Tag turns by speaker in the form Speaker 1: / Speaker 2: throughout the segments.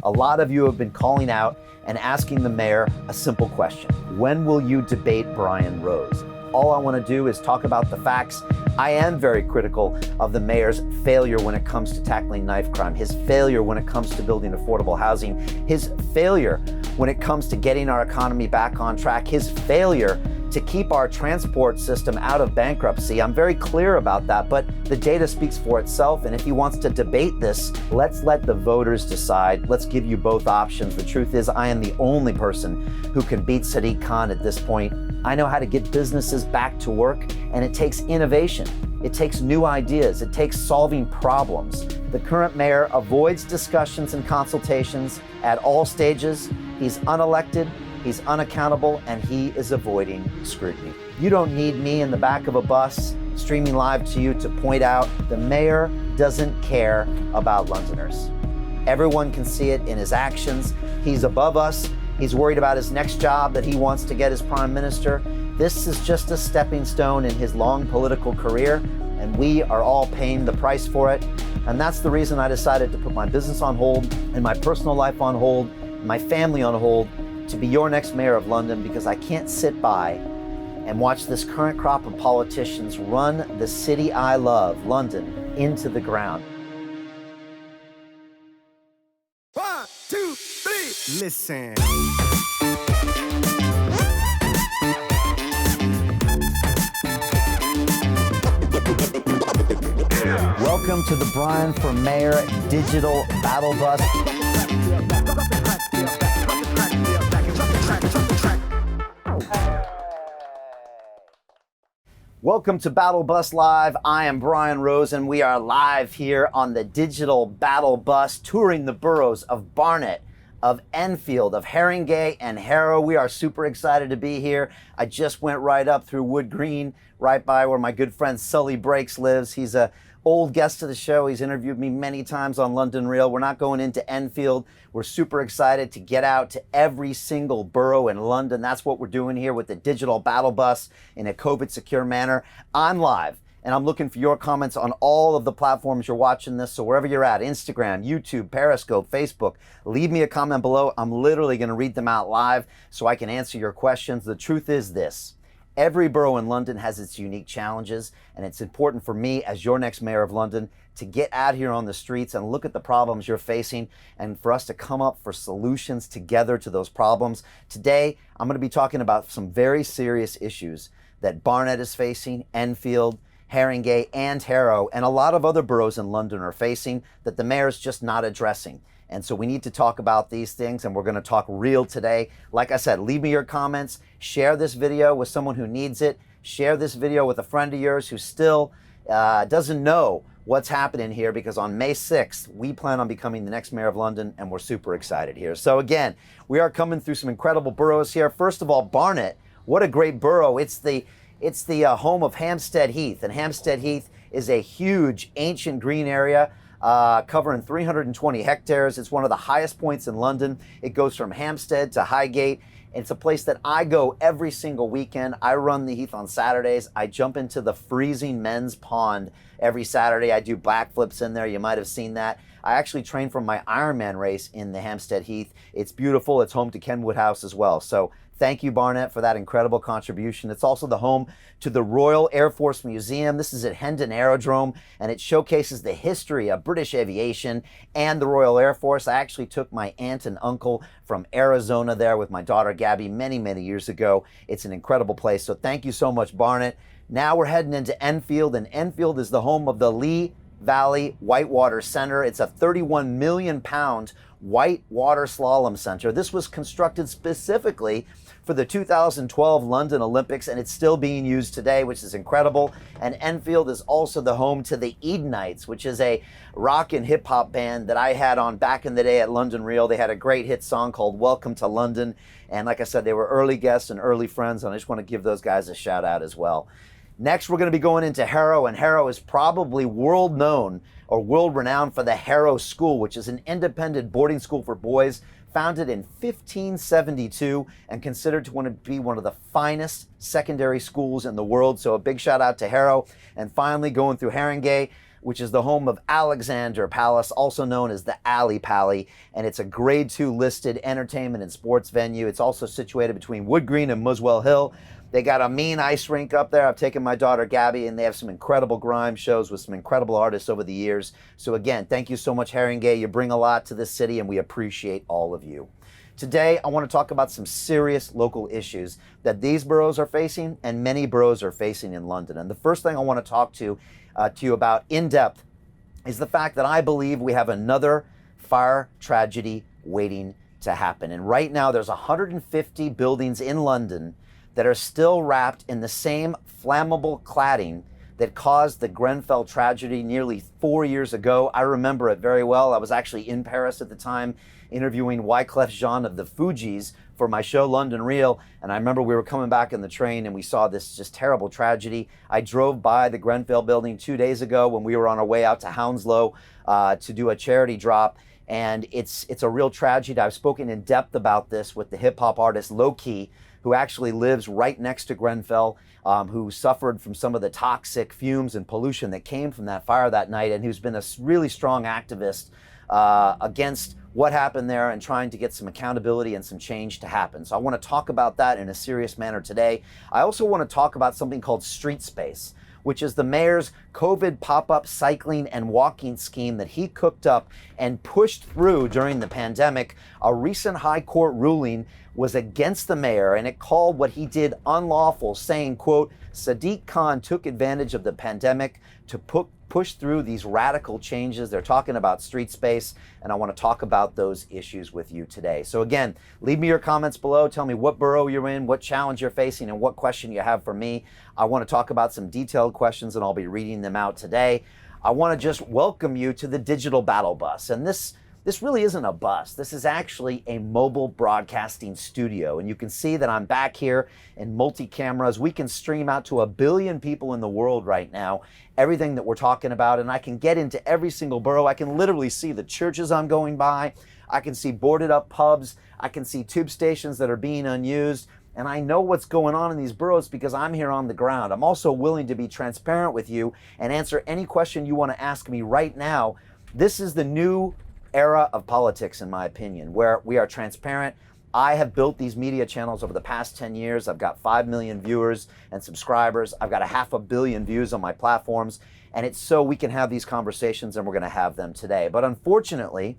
Speaker 1: A lot of you have been calling out and asking the mayor a simple question. When will you debate Brian Rose? All I want to do is talk about the facts. I am very critical of the mayor's failure when it comes to tackling knife crime, his failure when it comes to building affordable housing, his failure when it comes to getting our economy back on track, his failure to keep our transport system out of bankruptcy. I'm very clear about that, but the data speaks for itself. And if he wants to debate this, let's let the voters decide. Let's give you both options. The truth is, I am the only person who can beat Sadiq Khan at this point. I know how to get businesses back to work, and it takes innovation. It takes new ideas. It takes solving problems. The current mayor avoids discussions and consultations at all stages. He's unelected, he's unaccountable, and he is avoiding scrutiny. You don't need me in the back of a bus streaming live to you to point out the mayor doesn't care about Londoners. Everyone can see it in his actions. He's above us. He's worried about his next job that he wants to get as prime minister. This is just a stepping stone in his long political career, and we are all paying the price for it. And that's the reason I decided to put my business on hold and my personal life on hold, my family on hold, to be your next mayor of London, because I can't sit by and watch this current crop of politicians run the city I love, London, into the ground.
Speaker 2: 1, 2, 3, listen.
Speaker 1: Welcome to the Brian for Mayor Digital Battle Bus. Welcome to Battle Bus Live. I am Brian Rose, and we are live here on the Digital Battle Bus, touring the boroughs of Barnet, of Enfield, of Haringey, and Harrow. We are super excited to be here. I just went right up through Wood Green, right by where my good friend Sully Breaks lives. He's a old guest of the show. He's interviewed me many times on London Real. We're not going into Enfield. We're super excited to get out to every single borough in London. That's what we're doing here with the Digital Battle Bus in a COVID secure manner. I'm live, and I'm looking for your comments on all of the platforms you're watching this. So wherever you're at, Instagram, YouTube, Periscope, Facebook, leave me a comment below. I'm literally going to read them out live so I can answer your questions. The truth is this. Every borough in London has its unique challenges, and it's important for me as your next mayor of London to get out here on the streets and look at the problems you're facing, and for us to come up for solutions together to those problems. Today, I'm going to be talking about some very serious issues that Barnet is facing, Enfield, Haringey, and Harrow, and a lot of other boroughs in London are facing that the mayor's just not addressing. And so we need to talk about these things, and we're going to talk real today. Like I said, leave me your comments, share this video with someone who needs it, share this video with a friend of yours who still doesn't know what's happening here, because on May 6th, we plan on becoming the next mayor of London, and we're super excited here. So again, we are coming through some incredible boroughs here. First of all, Barnet, what a great borough. It's the home of Hampstead Heath, and Hampstead Heath is a huge ancient green area covering 320 hectares. It's one of the highest points in London. It goes from Hampstead to Highgate. It's a place that I go every single weekend. I run the Heath on Saturdays. I jump into the freezing men's pond every Saturday. I do backflips in there. You might have seen that. I actually train for my Ironman race in the Hampstead Heath. It's beautiful. It's home to Kenwood House as well. So thank you, Barnet, for that incredible contribution. It's also the home to the Royal Air Force Museum. This is at Hendon Aerodrome, and it showcases the history of British aviation and the Royal Air Force. I actually took my aunt and uncle from Arizona there with my daughter, Gabby, many, many years ago. It's an incredible place. So thank you so much, Barnet. Now we're heading into Enfield, and Enfield is the home of the Lee Valley Whitewater Center. It's a 31 million pound whitewater slalom center. This was constructed specifically for the 2012 London Olympics, and it's still being used today, which is incredible. And Enfield is also the home to the Edenites, which is a rock and hip hop band that I had on back in the day at London Real. They had a great hit song called Welcome to London. And like I said, they were early guests and early friends, and I just want to give those guys a shout out as well. Next, we're going to be going into Harrow, and Harrow is probably world known or world renowned for the Harrow School, which is an independent boarding school for boys founded in 1572 and considered to be one of the finest secondary schools in the world. So a big shout out to Harrow. And finally, going through Haringey, which is the home of Alexander Palace, also known as the Alley Pally, and it's a grade 2 listed entertainment and sports venue. It's also situated between Wood Green and Muswell Hill. They got a mean ice rink up there. I've taken my daughter Gabby, and they have some incredible grime shows with some incredible artists over the years. So again, thank you so much, Haringey. You bring a lot to this city, and we appreciate all of you. Today, I want to talk about some serious local issues that these boroughs are facing and many boroughs are facing in London. And the first thing I want to talk to you about in depth is the fact that I believe we have another fire tragedy waiting to happen. And right now, there's 150 buildings in London that are still wrapped in the same flammable cladding that caused the Grenfell tragedy nearly 4 years ago. I remember it very well. I was actually in Paris at the time interviewing Wyclef Jean of the Fugees for my show London Real, and I remember we were coming back in the train and we saw this just terrible tragedy. I drove by the Grenfell building 2 days ago when we were on our way out to Hounslow to do a charity drop, and it's a real tragedy. I've spoken in depth about this with the hip-hop artist Low Key, who actually lives right next to Grenfell, who suffered from some of the toxic fumes and pollution that came from that fire that night, and who's been a really strong activist against what happened there and trying to get some accountability and some change to happen. So I want to talk about that in a serious manner today. I also want to talk about something called Street Space, which is the mayor's COVID pop-up cycling and walking scheme that he cooked up and pushed through during the pandemic. A recent high court ruling was against the mayor, and it called what he did unlawful, saying, quote, Sadiq Khan took advantage of the pandemic to push through these radical changes. They're talking about street space, and I want to talk about those issues with you today. So again, leave me your comments below. Tell me what borough you're in, what challenge you're facing, and what question you have for me. I want to talk about some detailed questions, and I'll be reading them out today. I want to just welcome you to the Digital Battle Bus, and this really isn't a bus. This is actually a mobile broadcasting studio. And you can see that I'm back here in multi-cameras. We can stream out to 1 billion people in the world right now, everything that we're talking about. And I can get into every single borough. I can literally see the churches I'm going by. I can see boarded up pubs. I can see tube stations that are being unused. And I know what's going on in these boroughs because I'm here on the ground. I'm also willing to be transparent with you and answer any question you want to ask me right now. This is the new era of politics, in my opinion, where we are transparent. I have built these media channels over the past 10 years. I've got 5 million viewers and subscribers. I've got 500 million views on my platforms, and it's so we can have these conversations, and we're going to have them today. But unfortunately,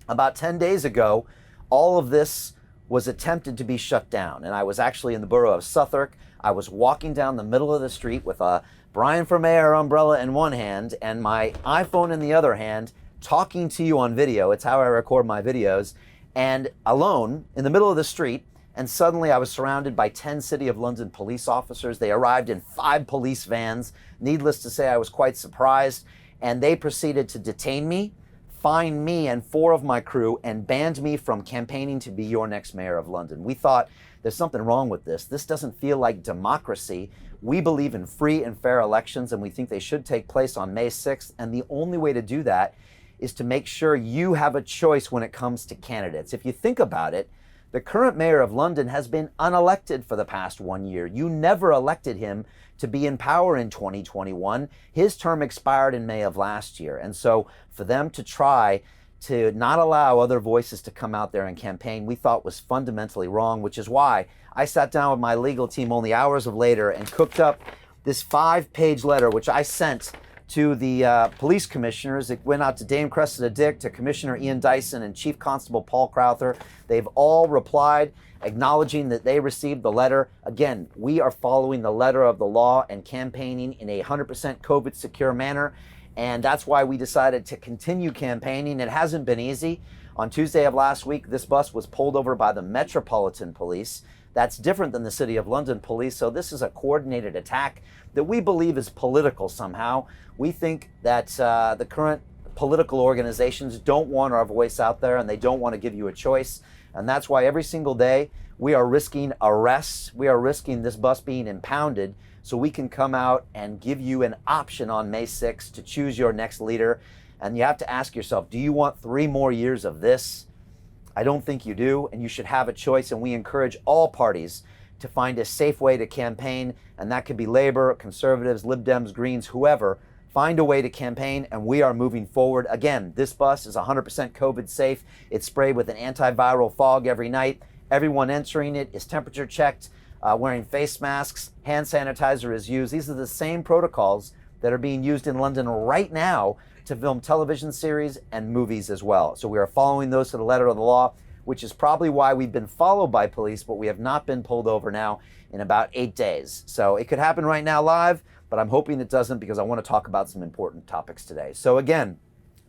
Speaker 1: about 10 days ago, all of this was attempted to be shut down, and I was actually in the borough of Southwark. I was walking down the middle of the street with a Brian for Mayor umbrella in one hand and my iPhone in the other hand, talking to you on video. It's how I record my videos, and alone in the middle of the street, and suddenly I was surrounded by 10 City of London police officers. They arrived in 5 police vans. Needless to say, I was quite surprised, and they proceeded to detain me, fine me and 4 of my crew, and banned me from campaigning to be your next mayor of London. We thought there's something wrong with this. This doesn't feel like democracy. We believe in free and fair elections, and we think they should take place on May 6th, and the only way to do that is to make sure you have a choice when it comes to candidates. If you think about it, the current mayor of London has been unelected for the past 1 year. You never elected him to be in power in 2021. His term expired in May of last year. And so for them to try to not allow other voices to come out there and campaign, we thought was fundamentally wrong, which is why I sat down with my legal team only hours later and cooked up this 5-page letter, which I sent to the police commissioners. It went out to Dame Cressida Dick, to Commissioner Ian Dyson, and Chief Constable Paul Crowther. They've all replied, acknowledging that they received the letter. Again, we are following the letter of the law and campaigning in a 100% COVID secure manner. And that's why we decided to continue campaigning. It hasn't been easy. On Tuesday of last week, this bus was pulled over by the Metropolitan Police. That's different than the City of London Police. So this is a coordinated attack that we believe is political somehow. We think that the current political organizations don't want our voice out there, and they don't want to give you a choice. And that's why every single day we are risking arrests. We are risking this bus being impounded so we can come out and give you an option on May 6th to choose your next leader. And you have to ask yourself, do you want 3 more years of this? I don't think you do, and you should have a choice. And we encourage all parties to find a safe way to campaign, and that could be Labor, Conservatives, Lib Dems, Greens, whoever. find a way to campaign, and we are moving forward. Again, this bus is 100% COVID safe. It's sprayed with an antiviral fog every night. Everyone entering it is temperature checked, wearing face masks, hand sanitizer is used. These are the same protocols that are being used in London right now to film television series and movies as well. So we are following those to the letter of the law, which is probably why we've been followed by police, but we have not been pulled over now in about 8 days. So it could happen right now live, but I'm hoping it doesn't, because I want to talk about some important topics today. So again,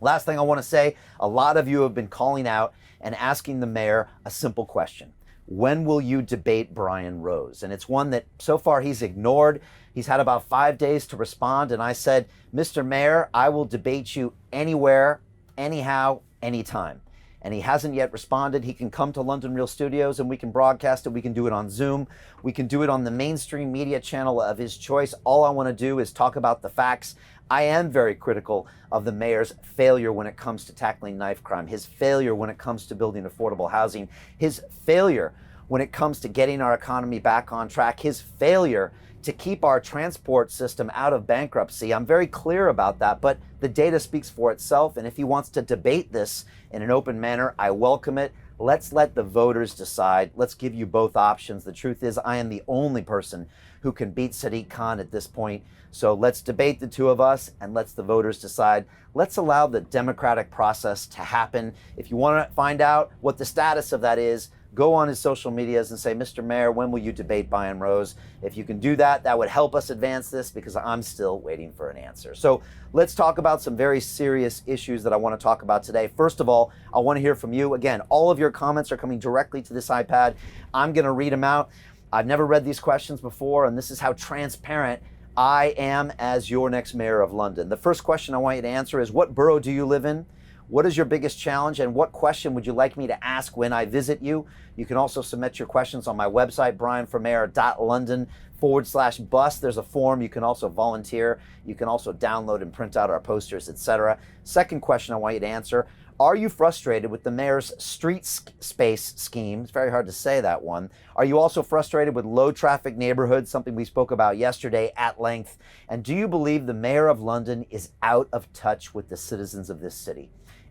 Speaker 1: last thing I want to say, a lot of you have been calling out and asking the mayor a simple question. When will you debate Brian Rose? And it's one that so far he's ignored. He's had about 5 days to respond. And I said, Mr. Mayor, I will debate you anywhere, anyhow, anytime. And he hasn't yet responded. He can come to London Real Studios and we can broadcast it. We can do it on Zoom. We can do it on the mainstream media channel of his choice. All I want to do is talk about the facts. I am very critical of the mayor's failure when it comes to tackling knife crime, his failure when it comes to building affordable housing, his failure when it comes to getting our economy back on track, his failure to keep our transport system out of bankruptcy. I'm very clear about that, but the data speaks for itself. And if he wants to debate this in an open manner, I welcome it. Let's let the voters decide. Let's give you both options. The truth is, I am the only person who can beat Sadiq Khan at this point. So let's debate the two of us and let's the voters decide. Let's allow the democratic process to happen. If you want to find out what the status of that is, go on his social medias and say, Mr. Mayor, when will you debate Brian Rose? If you can do that, that would help us advance this, because I'm still waiting for an answer. So let's talk about some very serious issues that I want to talk about today. First of all, I want to hear from you. Again, all of your comments are coming directly to this iPad. I'm going to read them out. I've never read these questions before, and this is how transparent I am as your next mayor of London. The first question I want you to answer is, what borough do you live in? What is your biggest challenge, and what question would you like me to ask when I visit you? You can also submit your questions on my website, brianformayor.london/bus. There's a form. You can also volunteer. You can also download and print out our posters, etc. Second question I want you to answer, are you frustrated with the mayor's street space scheme? It's very hard to say that one. Are you also frustrated with low traffic neighborhoods, something we spoke about yesterday at length? And do you believe the mayor of London is out of touch with the citizens of this city?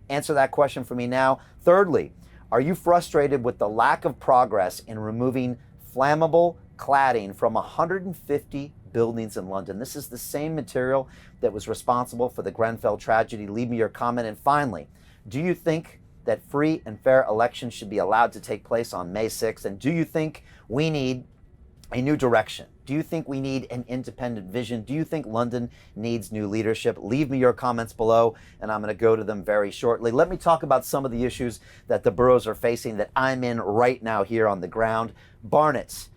Speaker 1: Answer that question for me now. Thirdly, are you frustrated with the lack of progress in removing flammable cladding from 150 buildings in London? This is the same material that was responsible for the Grenfell tragedy. Leave me your comment. And finally, do you think that free and fair elections should be allowed to take place on May 6th? And do you think we need a new direction? Do you think we need an independent vision? Do you think London needs new leadership? Leave me your comments below, and I'm going to go to them very shortly. Let me talk about some of the issues that the boroughs are facing that I'm in right now here on the ground. Barnet.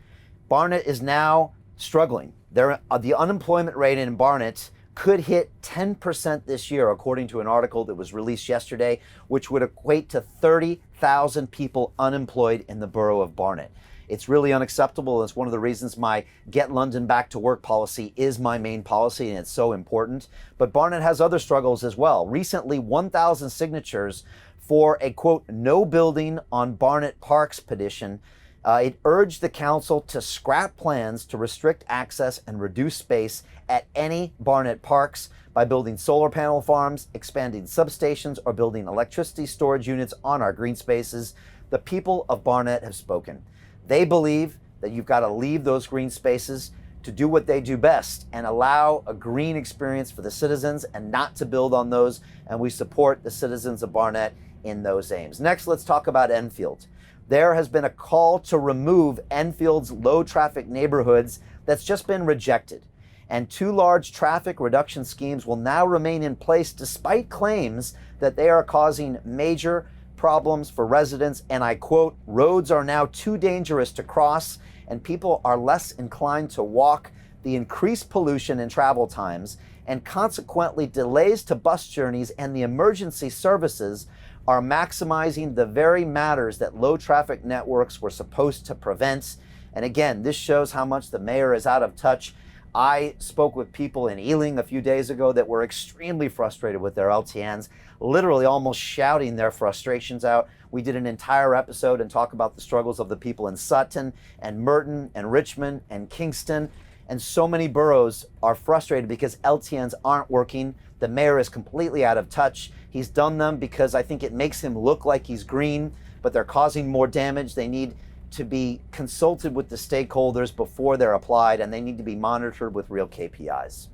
Speaker 1: Barnet is now struggling. The unemployment rate in Barnet could hit 10% this year, according to an article that was released yesterday, which would equate to 30,000 people unemployed in the borough of Barnet. It's really unacceptable. It's one of the reasons my Get London Back to Work policy is my main policy, and it's so important. But Barnet has other struggles as well. Recently, 1,000 signatures for a, quote, no building on Barnet Parks petition. It urged the council to scrap plans to restrict access and reduce space at any Barnet parks by building solar panel farms, expanding substations, or building electricity storage units on our green spaces. The people of Barnet have spoken. They believe that you've got to leave those green spaces to do what they do best and allow a green experience for the citizens and not to build on those. And we support the citizens of Barnet in those aims. Next, let's talk about Enfield. There has been a call to remove Enfield's low traffic neighborhoods that's just been rejected. And 2 large traffic reduction schemes will now remain in place despite claims that they are causing major problems for residents, and I quote, roads are now too dangerous to cross and people are less inclined to walk. The increased pollution and travel times and consequently delays to bus journeys and the emergency services are maximizing the very matters that low traffic networks were supposed to prevent. And again, this shows how much the mayor is out of touch. I spoke with people in Ealing a few days ago that were extremely frustrated with their LTNs, literally almost shouting their frustrations out. We did an entire episode and talk about the struggles of the people in Sutton and Merton and Richmond and Kingston. And so many boroughs are frustrated because LTNs aren't working. The mayor is completely out of touch. He's done them because I think it makes him look like he's green, but they're causing more damage. They need to be consulted with the stakeholders before they're applied, and they need to be monitored with real KPIs.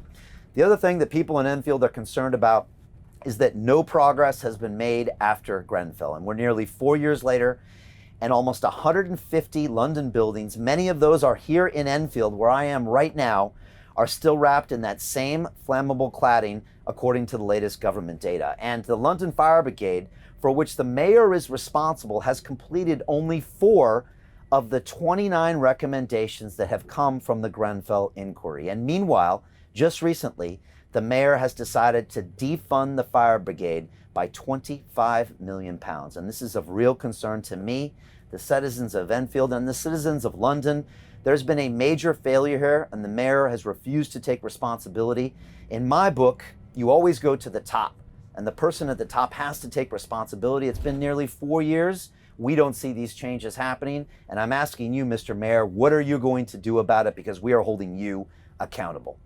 Speaker 1: The other thing that people in Enfield are concerned about is that no progress has been made after Grenfell. And we're nearly 4 years later, and almost 150 London buildings, many of those are here in Enfield, where I am right now, are still wrapped in that same flammable cladding, according to the latest government data. And the London Fire Brigade, for which the mayor is responsible, has completed only 4 of the 29 recommendations that have come from the Grenfell inquiry. And meanwhile, just recently, the mayor has decided to defund the fire brigade by £25 million. And this is of real concern to me, the citizens of Enfield, and the citizens of London. There's been a major failure here, and the mayor has refused to take responsibility. In my book, you always go to the top, and the person at the top has to take responsibility. It's been nearly 4 years. We don't see these changes happening. And I'm asking you, Mr. Mayor, what are you going to do about it? Because we are holding you accountable.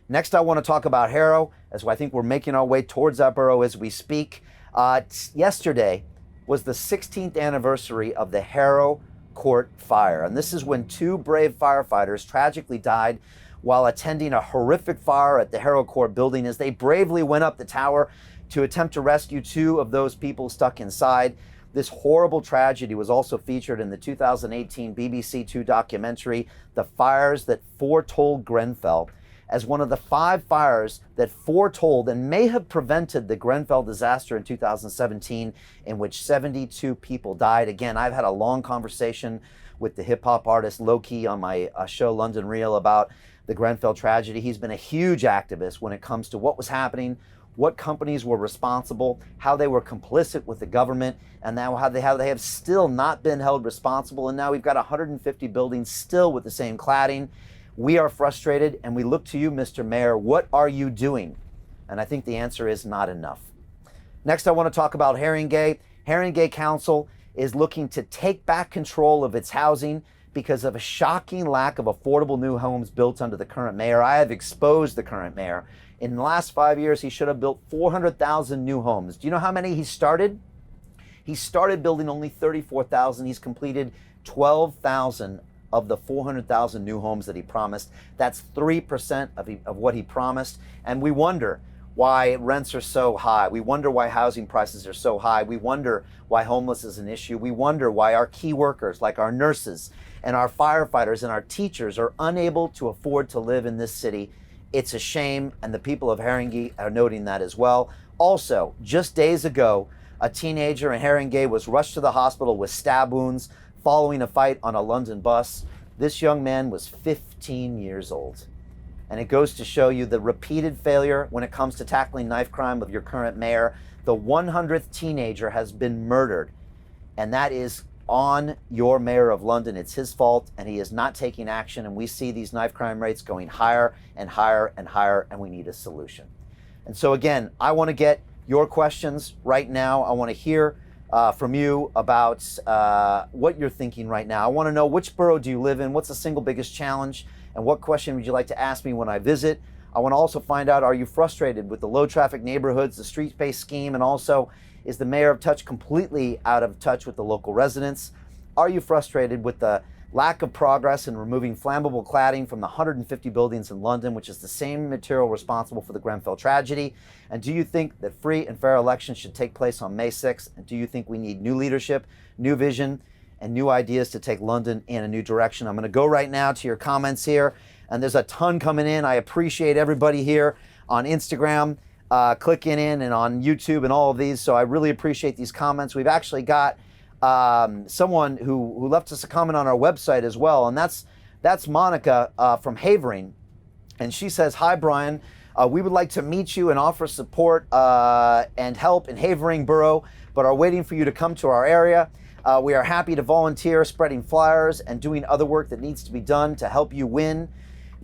Speaker 1: Next, I want to talk about Harrow, as I think we're making our way towards that borough as we speak. Yesterday was the 16th anniversary of the Harrow Court fire. And this is when 2 brave firefighters tragically died while attending a horrific fire at the Harrow Court building as they bravely went up the tower to attempt to rescue 2 of those people stuck inside. This horrible tragedy was also featured in the 2018 BBC 2 documentary, The Fires That Foretold Grenfell, as one of the 5 fires that foretold and may have prevented the Grenfell disaster in 2017, in which 72 people died. Again, I've had a long conversation with the hip-hop artist Loki on my show London Real about the Grenfell tragedy. He's been a huge activist when it comes to what was happening, what companies were responsible, how they were complicit with the government, and now how they have still not been held responsible. And now we've got 150 buildings still with the same cladding. We are frustrated, and we look to you, Mr. Mayor. What are you doing? And I think the answer is not enough. Next, I want to talk about Haringey. Haringey Council is looking to take back control of its housing because of a shocking lack of affordable new homes built under the current mayor. I have exposed the current mayor. In the last 5 years, he should have built 400,000 new homes. Do you know how many he started? He started building only 34,000. He's completed 12,000 of the 400,000 new homes that he promised. That's 3% of what he promised. And we wonder why rents are so high. We wonder why housing prices are so high. We wonder why homeless is an issue. We wonder why our key workers, like our nurses and our firefighters and our teachers, are unable to afford to live in this city. It's a shame, and the people of Haringey are noting that as well. Also, just days ago, a teenager in Haringey was rushed to the hospital with stab wounds following a fight on a London bus. This young man was 15 years old. And it goes to show you the repeated failure when it comes to tackling knife crime of your current mayor. The 100th teenager has been murdered, and that is on your mayor of London. It's his fault, and he is not taking action. And we see these knife crime rates going higher and higher and higher, and we need a solution. And so again, I want to get your questions right now. I want to hear from you about what you're thinking right now. I want to know, which borough do you live in? What's the single biggest challenge? And what question would you like to ask me when I visit? I want to also find out, are you frustrated with the low traffic neighborhoods, the street-based scheme, and also, is the mayor of touch completely out of touch with the local residents? Are you frustrated with the lack of progress in removing flammable cladding from the 150 buildings in London, which is the same material responsible for the Grenfell tragedy? And do you think that free and fair elections should take place on May 6th? And do you think we need new leadership, new vision, and new ideas to take London in a new direction? I'm going to go right now to your comments here, and there's a ton coming in. I appreciate everybody here on Instagram clicking in, and on YouTube, and all of these. So I really appreciate these comments. We've actually got someone who left us a comment on our website as well, and that's Monica from Havering, and she says, "Hi Brian, we would like to meet you and offer support and help in Havering Borough, but are waiting for you to come to our area. We are happy to volunteer spreading flyers and doing other work that needs to be done to help you win.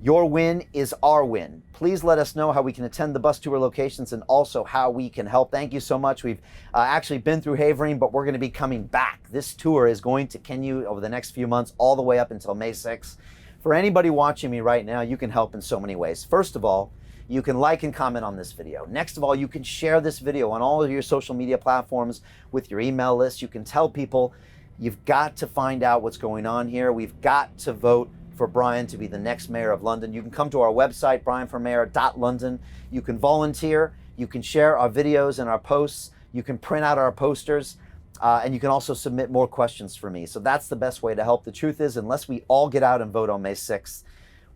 Speaker 1: Your win is our win. Please let us know how we can attend the bus tour locations and also how we can help." Thank you so much. We've actually been through Havering, but we're going to be coming back. This tour is going to continue over the next few months, all the way up until May 6th. For anybody watching me right now, you can help in so many ways. First of all, you can like and comment on this video. Next of all, you can share this video on all of your social media platforms with your email list. You can tell people you've got to find out what's going on here. We've got to vote for Brian to be the next mayor of London. You can come to our website, brianformayor.london. You can volunteer. You can share our videos and our posts. You can print out our posters. And you can also submit more questions for me. So that's the best way to help. The truth is, unless we all get out and vote on May 6th,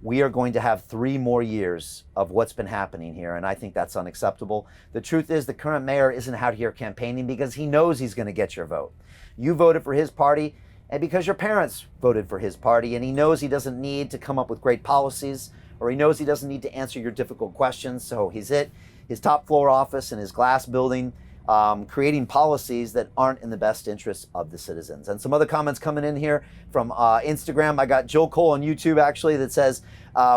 Speaker 1: we are going to have 3 more years of what's been happening here, and I think that's unacceptable. The truth is, the current mayor isn't out here campaigning because he knows he's going to get your vote. You voted for his party, and because your parents voted for his party, and he knows he doesn't need to come up with great policies, or he knows he doesn't need to answer your difficult questions, so he's at his top floor office in his glass building, creating policies that aren't in the best interest of the citizens. And some other comments coming in here from Instagram. I got Joel Cole on YouTube actually that says,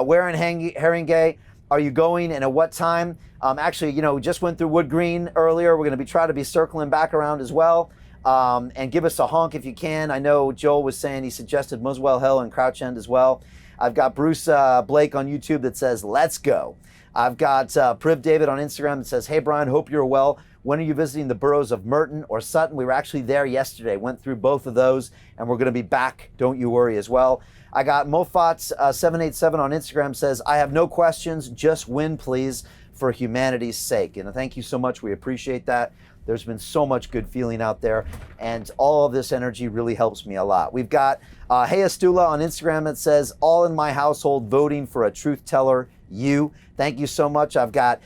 Speaker 1: where in Haringey are you going and at what time? Actually, we just went through Wood Green earlier. We're going to try to be circling back around as well. And give us a honk if you can. I know Joel was saying he suggested Muswell Hill and Crouch End as well. I've got Bruce Blake on YouTube that says, let's go. I've got Priv David on Instagram that says, hey Brian, hope you're well. When are you visiting the boroughs of Merton or Sutton? We were actually there yesterday, went through both of those, and we're going to be back, don't you worry, as well. I got Mofats787 on Instagram says, I have no questions, just win, please, for humanity's sake. And thank you so much. We appreciate that. There's been so much good feeling out there, and all of this energy really helps me a lot. We've got Hey Astula on Instagram that says, all in my household voting for a truth teller, you. Thank you so much. I've got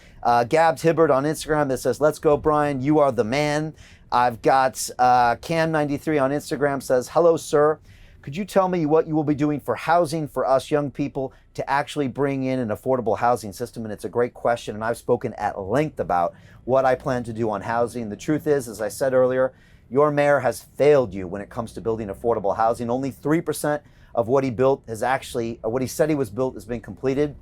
Speaker 1: Gabs Hibbert on Instagram that says, let's go, Brian. You are the man. I've got Cam93 on Instagram says, hello, sir. Could you tell me what you will be doing for housing for us young people to actually bring in an affordable housing system? And it's a great question. And I've spoken at length about what I plan to do on housing. The truth is, as I said earlier, your mayor has failed you when it comes to building affordable housing. Only 3% of what he built has actually, what he said he was built has been completed.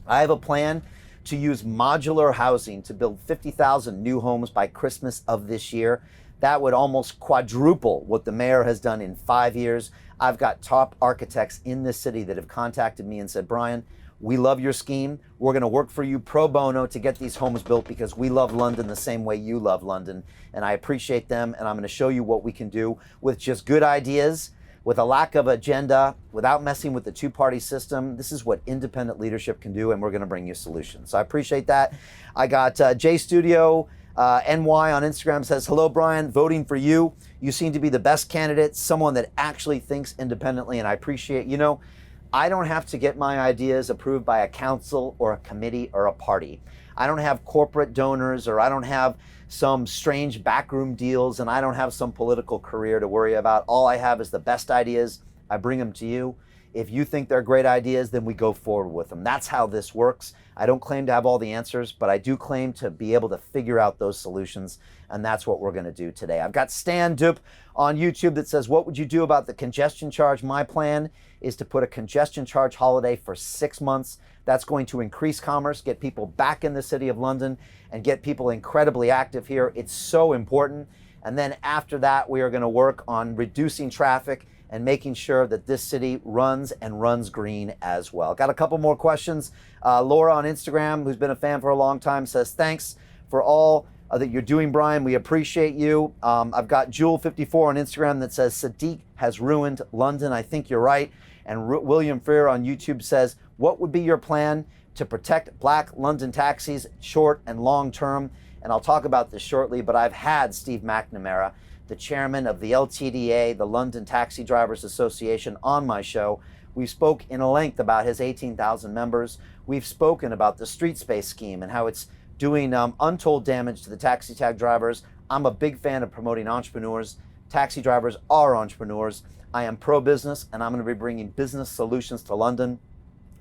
Speaker 1: I have a plan to use modular housing to build 50,000 new homes by Christmas of this year. That would almost quadruple what the mayor has done in 5 years. I've got top architects in this city that have contacted me and said, Brian, we love your scheme. We're going to work for you pro bono to get these homes built because we love London the same way you love London. And I appreciate them. And I'm going to show you what we can do with just good ideas, with a lack of agenda, without messing with the two-party system. This is what independent leadership can do, and we're going to bring you solutions. So I appreciate that. I got J Studio NY on Instagram says, hello, Brian, voting for you. You seem to be the best candidate, someone that actually thinks independently, and I appreciate, I don't have to get my ideas approved by a council or a committee or a party. I don't have corporate donors, or I don't have some strange backroom deals, and I don't have some political career to worry about. All I have is the best ideas. I bring them to you. If you think they're great ideas, then we go forward with them. That's how this works. I don't claim to have all the answers, but I do claim to be able to figure out those solutions, and that's what we're going to do today. I've got Stan Dup on YouTube that says, what would you do about the congestion charge? My plan is to put a congestion charge holiday for 6 months. That's going to increase commerce, get people back in the city of London, and get people incredibly active here. It's so important. And then after that, we are going to work on reducing traffic and making sure that this city runs and runs green as well. Got a couple more questions. Laura on Instagram, who's been a fan for a long time, says, thanks for all that you're doing, Brian. We appreciate you. I've got Jewel54 on Instagram that says, Sadiq has ruined London. I think you're right. And William Freer on YouTube says, what would be your plan to protect Black London taxis short and long term? And I'll talk about this shortly, but I've had Steve McNamara, the chairman of the LTDA, the London Taxi Drivers Association, on my show. We spoke in length about his 18,000 members. We've spoken about the street space scheme and how it's doing untold damage to the taxi tag drivers. I'm a big fan of promoting entrepreneurs. Taxi drivers are entrepreneurs. I am pro-business, and I'm going to be bringing business solutions to London.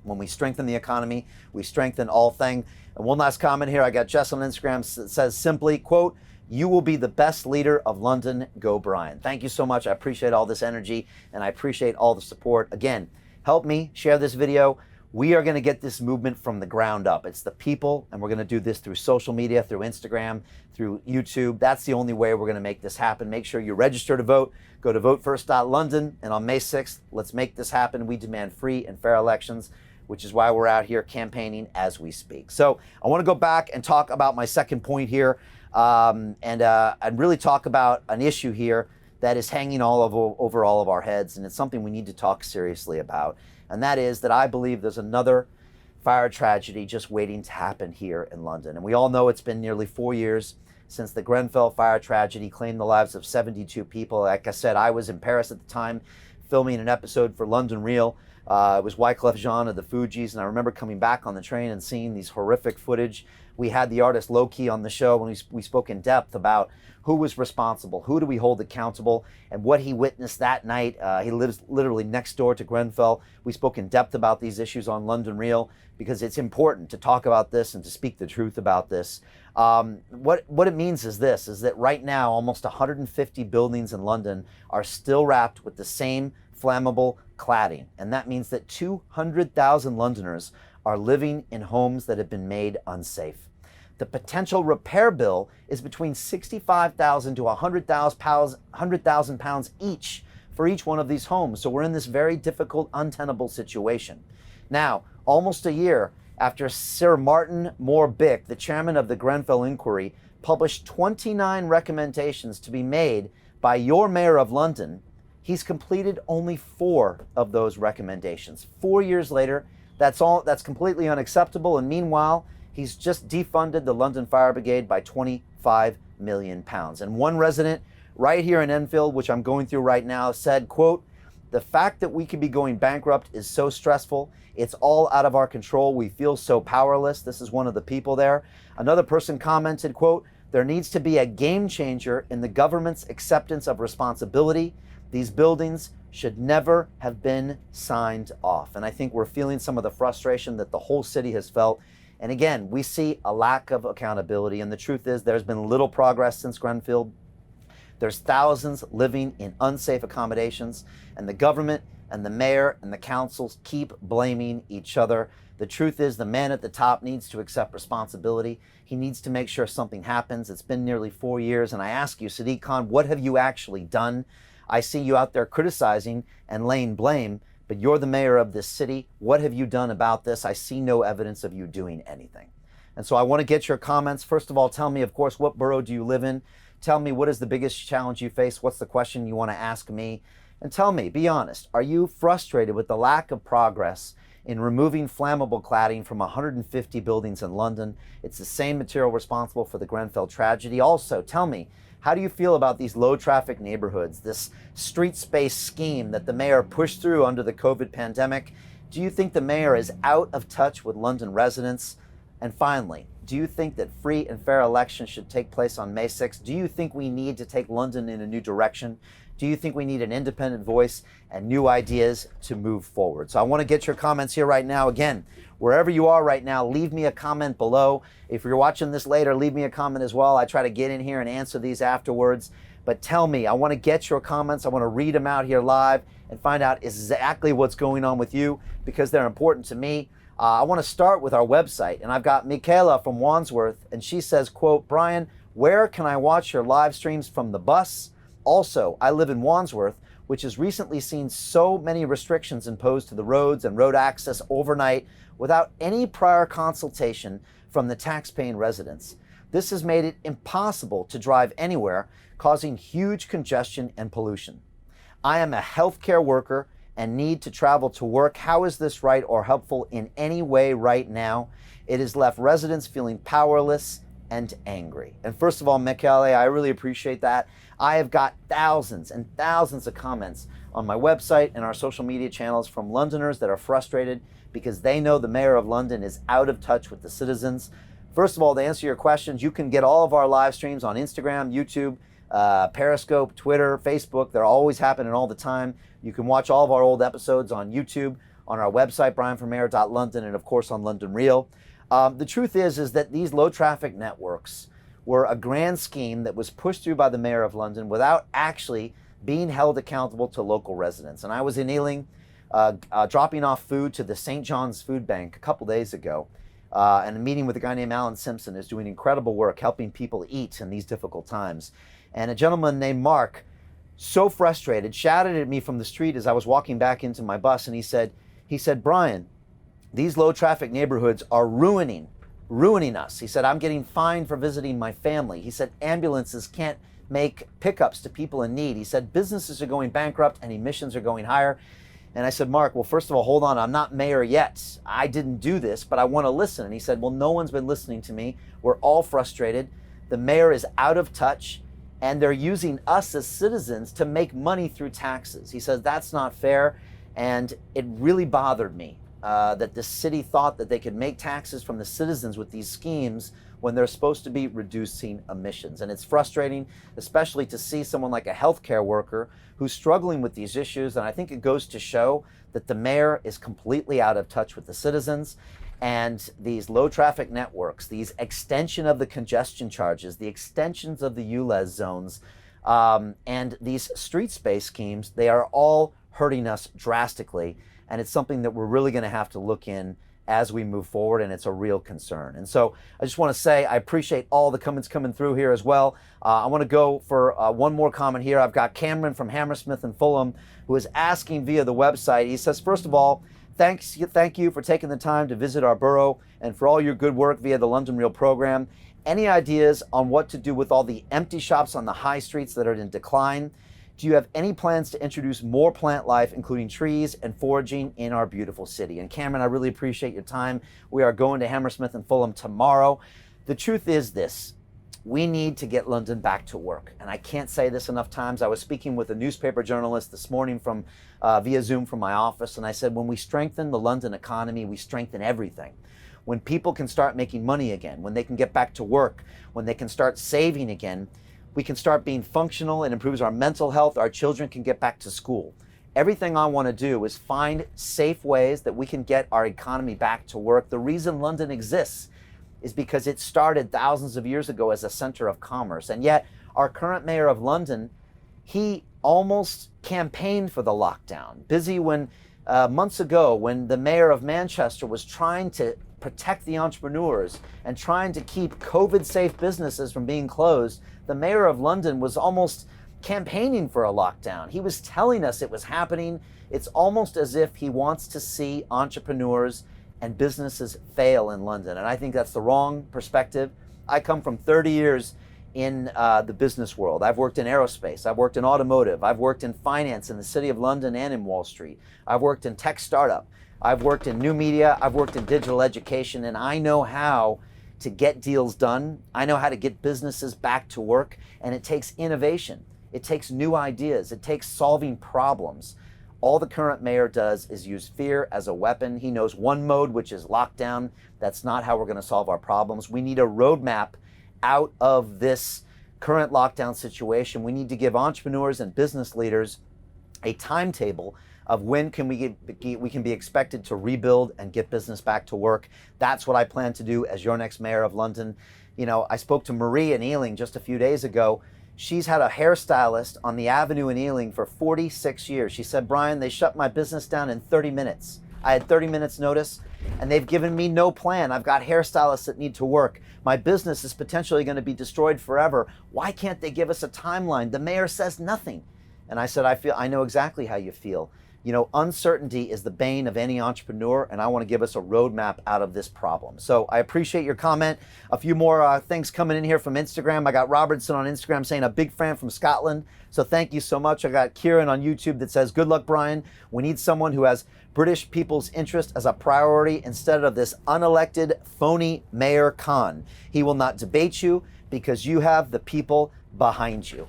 Speaker 1: When we strengthen the economy, we strengthen all things. And one last comment here. I got Jess on Instagram that says simply, quote, you will be the best leader of London. Go, Brian. Thank you so much. I appreciate all this energy, and I appreciate all the support. Again, help me share this video We are going to get this movement from the ground up. It's the people, and we're going to do this through social media, through Instagram, through YouTube. That's the only way we're going to make this happen. Make sure you register to vote. Go to votefirst.london, and on May 6th, let's make this happen. We demand free and fair elections, which is why we're out here campaigning as we speak. So I want to go back and talk about my second point here, and really talk about an issue here that is hanging over all of our heads, and it's something we need to talk seriously about. And that is that I believe there's another fire tragedy just waiting to happen here in London. And we all know it's been nearly 4 years since the Grenfell fire tragedy claimed the lives of 72 people. Like I said, I was in Paris at the time filming an episode for London Real. It was Wyclef Jean of the Fugees, and I remember coming back on the train and seeing these horrific footage. We had the artist Low-Key on the show, and we spoke in depth about who was responsible, who do we hold accountable, and what he witnessed that night. He lives literally next door to Grenfell. We spoke in depth about these issues on London Real because it's important to talk about this and to speak the truth about this. What it means is this, is that right now almost 150 buildings in London are still wrapped with the same flammable cladding. And that means that 200,000 Londoners are living in homes that have been made unsafe. The potential repair bill is between £65,000 to £100,000 each for each one of these homes. So we're in this very difficult, untenable situation. Now, almost a year after Sir Martin Moore-Bick, the chairman of the Grenfell Inquiry, published 29 recommendations to be made by your mayor of London, he's completed only 4 of those recommendations. 4 years later, that's completely unacceptable. And meanwhile, he's just defunded the London Fire Brigade by £25 million. And one resident right here in Enfield, which I'm going through right now, said, quote, "The fact that we could be going bankrupt is so stressful. It's all out of our control. We feel so powerless." This is one of the people there. Another person commented, quote, "There needs to be a game changer in the government's acceptance of responsibility. These buildings should never have been signed off." And I think we're feeling some of the frustration that the whole city has felt. And again, we see a lack of accountability. And the truth is there's been little progress since Grenfell. There's thousands living in unsafe accommodations, and the government and the mayor and the councils keep blaming each other. The truth is the man at the top needs to accept responsibility. He needs to make sure something happens. It's been nearly 4 years. And I ask you, Sadiq Khan, what have you actually done? I see you out there criticizing and laying blame, but you're the mayor of this city. What have you done about this? I see no evidence of you doing anything. And so I want to get your comments. First of all, tell me, of course, what borough do you live in? Tell me, what is the biggest challenge you face? What's the question you want to ask me? And tell me, be honest, are you frustrated with the lack of progress in removing flammable cladding from 150 buildings in London? It's the same material responsible for the Grenfell tragedy. Also, tell me, how do you feel about these low traffic neighborhoods, this street space scheme that the mayor pushed through under the COVID pandemic? Do you think the mayor is out of touch with London residents? And finally, do you think that free and fair elections should take place on May 6th? Do you think we need to take London in a new direction? Do you think we need an independent voice and new ideas to move forward? So I want to get your comments here right now. Again, wherever you are right now, leave me a comment below. If you're watching this later, leave me a comment as well. I try to get in here and answer these afterwards. But tell me, I want to get your comments. I want to read them out here live and find out exactly what's going on with you because they're important to me. I want to start with our website, and I've got Michaela from Wandsworth, and she says, quote, "Brian, where can I watch your live streams from the bus? Also, I live in Wandsworth, which has recently seen so many restrictions imposed to the roads and road access overnight without any prior consultation from the tax-paying residents. This has made it impossible to drive anywhere, causing huge congestion and pollution. I am a healthcare worker and need to travel to work. How is this right or helpful in any way right now? It has left residents feeling powerless and angry." And first of all, Michele, I really appreciate that. I have got thousands and thousands of comments on my website and our social media channels from Londoners that are frustrated because they know the mayor of London is out of touch with the citizens. First of all, to answer your questions, you can get all of our live streams on Instagram, YouTube, Periscope, Twitter, Facebook. They're always happening all the time. You can watch all of our old episodes on YouTube, on our website, brianformayor.london, and of course on London Real. The truth is that these low traffic networks were a grand scheme that was pushed through by the mayor of London without actually being held accountable to local residents. And I was in Ealing dropping off food to the St. John's Food Bank a couple days ago, and a meeting with a guy named Alan Simpson, who's doing incredible work helping people eat in these difficult times. And a gentleman named Mark, so frustrated, shouted at me from the street as I was walking back into my bus, and he said, Brian, these low traffic neighborhoods are ruining us. He said, I'm getting fined for visiting my family. He said, ambulances can't make pickups to people in need. He said, businesses are going bankrupt and emissions are going higher. And I said, Mark, well, first of all, hold on. I'm not mayor yet. I didn't do this, but I want to listen. And he said, well, no one's been listening to me. We're all frustrated. The mayor is out of touch, and they're using us as citizens to make money through taxes. He says, that's not fair. And it really bothered me that the city thought that they could make taxes from the citizens with these schemes when they're supposed to be reducing emissions. And it's frustrating, especially to see someone like a healthcare worker who's struggling with these issues. And I think it goes to show that the mayor is completely out of touch with the citizens. And these low traffic networks, these extension of the congestion charges, the extensions of the ULEZ zones, and these street space schemes, they are all hurting us drastically. And it's something that we're really going to have to look in as we move forward, and it's a real concern. And so I just want to say I appreciate all the comments coming through here as well. I want to go for one more comment here. I've got Cameron from Hammersmith and Fulham who is asking via the website. He says, first of all, thank you for taking the time to visit our borough and for all your good work via the London Real program. Any ideas on what to do with all the empty shops on the high streets that are in decline? Do you have any plans to introduce more plant life, including trees and foraging in our beautiful city? And Cameron, I really appreciate your time. We are going to Hammersmith and Fulham tomorrow. The truth is this: we need to get London back to work. And I can't say this enough times. I was speaking with a newspaper journalist this morning from via Zoom from my office, and I said, when we strengthen the London economy, we strengthen everything. When people can start making money again, when they can get back to work, when they can start saving again, we can start being functional. It improves our mental health. Our children can get back to school. Everything I want to do is find safe ways that we can get our economy back to work. The reason London exists is because it started thousands of years ago as a center of commerce. And yet our current mayor of London, he almost campaigned for the lockdown. Busy when months ago, when the mayor of Manchester was trying to protect the entrepreneurs and trying to keep COVID-safe businesses from being closed, the mayor of London was almost campaigning for a lockdown. He was telling us it was happening. It's almost as if he wants to see entrepreneurs and businesses fail in London. And I think that's the wrong perspective. I come from 30 years in the business world. I've worked in aerospace. I've worked in automotive. I've worked in finance in the City of London and in Wall Street. I've worked in tech startup. I've worked in new media. I've worked in digital education, and I know how to get deals done. I know how to get businesses back to work, and it takes innovation. It takes new ideas. It takes solving problems. All the current mayor does is use fear as a weapon. He knows one mode, which is lockdown. That's not how we're going to solve our problems. We need a roadmap out of this current lockdown situation. We need to give entrepreneurs and business leaders a timetable of when we can be expected to rebuild and get business back to work. That's what I plan to do as your next mayor of London. You know, I spoke to Marie in Ealing just a few days ago. She's had a hairstylist on the avenue in Ealing for 46 years. She said, Brian, they shut my business down in 30 minutes. I had 30 minutes notice, and they've given me no plan. I've got hairstylists that need to work. My business is potentially going to be destroyed forever. Why can't they give us a timeline? The mayor says nothing. And I said, I know exactly how you feel. You know, uncertainty is the bane of any entrepreneur, and I want to give us a roadmap out of this problem. So I appreciate your comment. A few more things coming in here from Instagram. I got Robertson on Instagram saying a big fan from Scotland. So thank you so much. I got Kieran on YouTube that says, good luck, Brian. We need someone who has British people's interest as a priority instead of this unelected phony Mayor Khan. He will not debate you because you have the people behind you.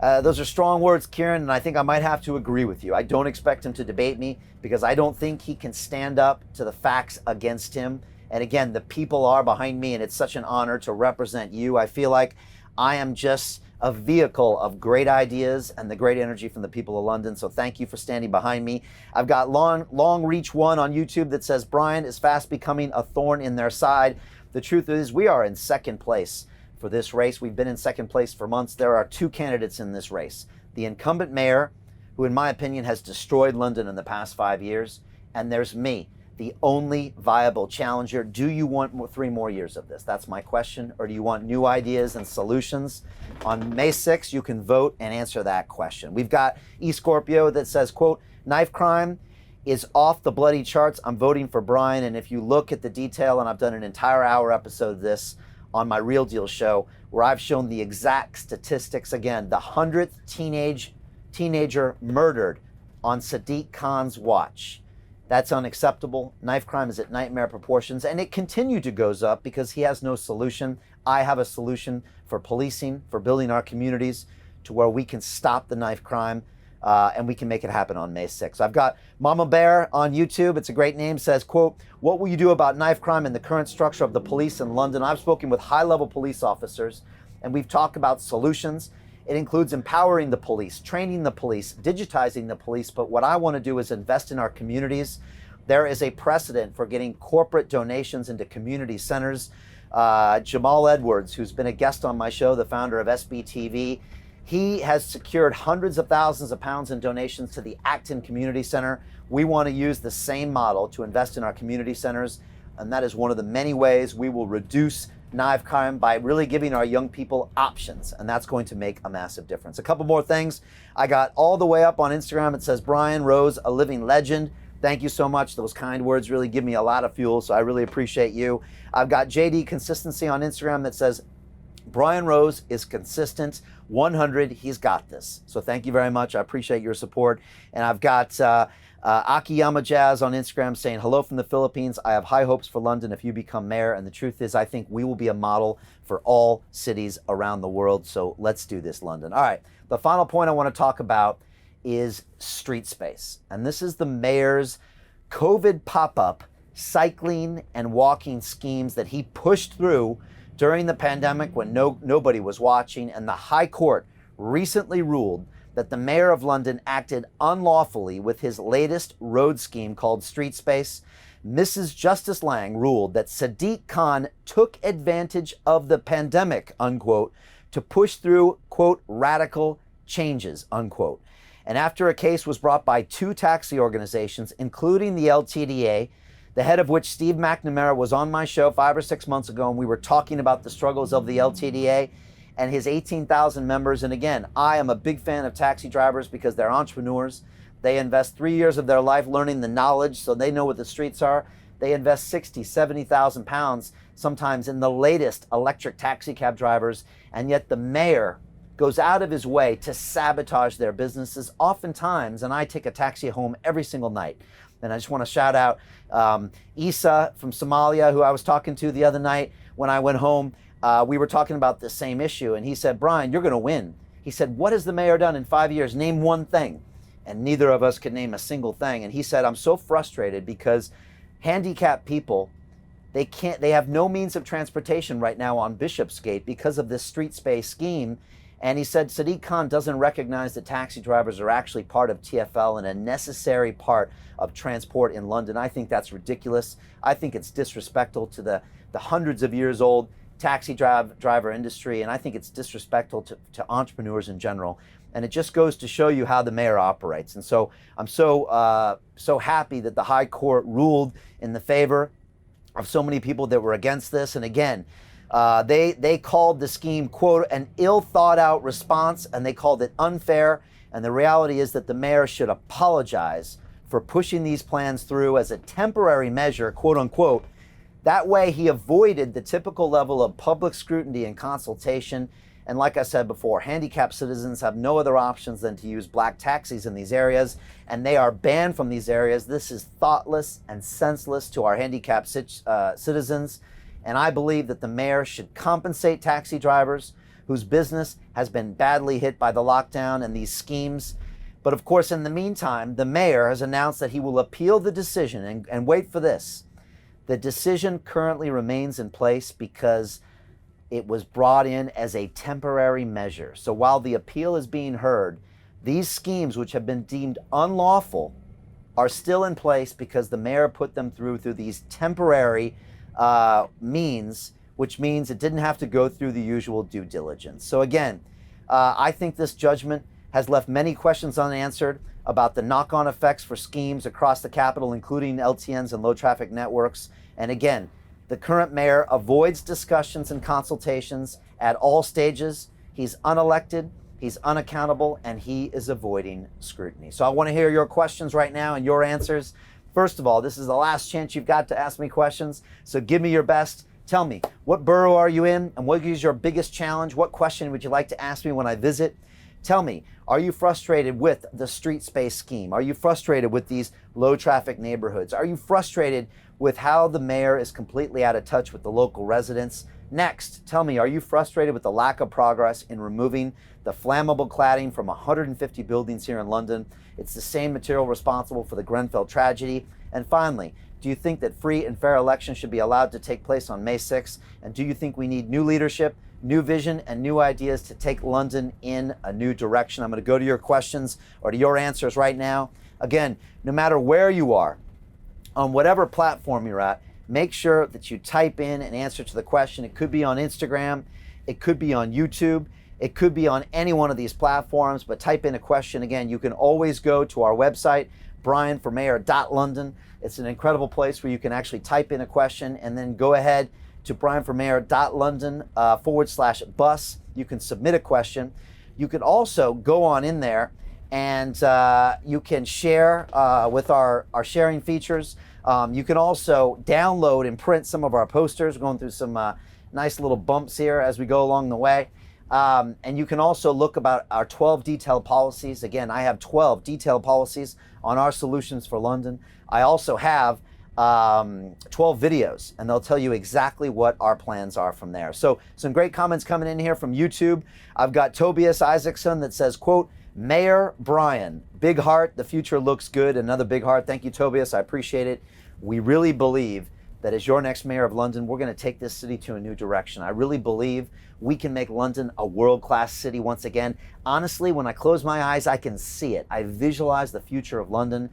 Speaker 1: Those are strong words, Kieran, and I think I might have to agree with you. I don't expect him to debate me because I don't think he can stand up to the facts against him. And again, the people are behind me, and it's such an honor to represent you. I feel like I am just a vehicle of great ideas and the great energy from the people of London. So thank you for standing behind me. I've got Long Reach One on YouTube that says, Brian is fast becoming a thorn in their side. The truth is we are in second place for this race. We've been in second place for months. There are two candidates in this race. The incumbent mayor, who in my opinion has destroyed London in the past 5 years. And there's me, the only viable challenger. Do you want 3 more years of this? That's my question. Or do you want new ideas and solutions? On May 6th, you can vote and answer that question. We've got eScorpio that says, quote, knife crime is off the bloody charts. I'm voting for Brian. And if you look at the detail, and I've done an entire hour episode of this on my Real Deal show, where I've shown the exact statistics. Again, the 100th teenager murdered on Sadiq Khan's watch. That's unacceptable. Knife crime is at nightmare proportions, and it continued to goes up because he has no solution. I have a solution for policing, for building our communities to where we can stop the knife crime. And we can make it happen on May 6th. I've got Mama Bear on YouTube. It's a great name. Says, quote, what will you do about knife crime and the current structure of the police in London? I've spoken with high-level police officers, and we've talked about solutions. It includes empowering the police, training the police, digitizing the police. But what I want to do is invest in our communities. There is a precedent for getting corporate donations into community centers. Jamal Edwards, who's been a guest on my show, the founder of SBTV, he has secured hundreds of thousands of pounds in donations to the Acton Community Center. We want to use the same model to invest in our community centers, and that is one of the many ways we will reduce knife crime, by really giving our young people options, and that's going to make a massive difference. A couple more things. I got all the way up on Instagram. It says, Brian Rose, a living legend. Thank you so much. Those kind words really give me a lot of fuel, so I really appreciate you. I've got JD Consistency on Instagram that says, Brian Rose is consistent, 100, he's got this. So thank you very much. I appreciate your support. And I've got Akiyama Jazz on Instagram saying, hello from the Philippines. I have high hopes for London if you become mayor. And the truth is, I think we will be a model for all cities around the world. So let's do this, London. All right, the final point I want to talk about is street space. And this is the mayor's COVID pop-up cycling and walking schemes that he pushed through during the pandemic when nobody was watching. And the High Court recently ruled that the mayor of London acted unlawfully with his latest road scheme called Street Space. Mrs. Justice Lang ruled that Sadiq Khan took advantage of the pandemic, unquote, to push through, quote, radical changes, unquote. And after a case was brought by 2 taxi organizations, including the LTDA, the head of which, Steve McNamara, was on my show 5 or 6 months ago, and we were talking about the struggles of the LTDA and his 18,000 members. And again, I am a big fan of taxi drivers because they're entrepreneurs. They invest 3 years of their life learning the knowledge so they know what the streets are. They invest 60, 70,000 pounds sometimes in the latest electric taxi cab drivers, and yet the mayor goes out of his way to sabotage their businesses oftentimes. And I take a taxi home every single night. And I just want to shout out Isa from Somalia, who I was talking to the other night when I went home. We were talking about the same issue, and he said, Brian, you're going to win. He said, what has the mayor done in 5 years? Name one thing. And neither of us could name a single thing. And he said, I'm so frustrated because handicapped people, they have no means of transportation right now on Bishopsgate because of this street space scheme. And he said Sadiq Khan doesn't recognize that taxi drivers are actually part of TfL and a necessary part of transport in London. I think that's ridiculous. I think it's disrespectful to the hundreds of years old taxi driver industry, and I think it's disrespectful to entrepreneurs in general. And it just goes to show you how the mayor operates. And so I'm so happy that the High Court ruled in the favor of so many people that were against this. And again, they called the scheme, quote, an ill thought out response, and they called it unfair. And the reality is that the mayor should apologize for pushing these plans through as a temporary measure, quote unquote. That way he avoided the typical level of public scrutiny and consultation. And like I said before, handicapped citizens have no other options than to use black taxis in these areas, and they are banned from these areas. This is thoughtless and senseless to our handicapped citizens. And I believe that the mayor should compensate taxi drivers whose business has been badly hit by the lockdown and these schemes. But of course, in the meantime, the mayor has announced that he will appeal the decision. And wait for this. The decision currently remains in place because it was brought in as a temporary measure. So while the appeal is being heard, these schemes, which have been deemed unlawful, are still in place because the mayor put them through these temporary means, which means it didn't have to go through the usual due diligence. So again, I think this judgment has left many questions unanswered about the knock-on effects for schemes across the capital, including LTNs and low traffic networks. And again, the current mayor avoids discussions and consultations at all stages. He's unelected, he's unaccountable, and he is avoiding scrutiny. So I want to hear your questions right now and your answers. First of all, this is the last chance you've got to ask me questions, so give me your best. Tell me, what borough are you in, and what is your biggest challenge? What question would you like to ask me when I visit? Tell me, are you frustrated with the street space scheme? Are you frustrated with these low traffic neighborhoods? Are you frustrated with how the mayor is completely out of touch with the local residents? Next, tell me, are you frustrated with the lack of progress in removing the flammable cladding from 150 buildings here in London? It's the same material responsible for the Grenfell tragedy. And finally, do you think that free and fair elections should be allowed to take place on May 6th? And do you think we need new leadership, new vision, and new ideas to take London in a new direction? I'm going to go to your questions or to your answers right now. Again, no matter where you are, on whatever platform you're at, make sure that you type in an answer to the question. It could be on Instagram, it could be on YouTube, it could be on any one of these platforms, but type in a question. Again, you can always go to our website, brianformayor.london. It's an incredible place where you can actually type in a question and then go ahead to brianformayor.london/bus. You can submit a question. You can also go on in there and you can share with our sharing features. You can also download and print some of our posters. We're going through some nice little bumps here as we go along the way. And you can also look about our 12 detailed policies. Again, I have 12 detailed policies on our solutions for London. I also have 12 videos, and they'll tell you exactly what our plans are from there. So some great comments coming in here from YouTube. I've got Tobias Isaacson that says, quote, Mayor Brian, big heart, the future looks good. Another big heart. Thank you, Tobias. I appreciate it. We really believe that as your next mayor of London, we're going to take this city to a new direction. I really believe we can make London a world-class city once again. Honestly, when I close my eyes, I can see it. I visualize the future of London,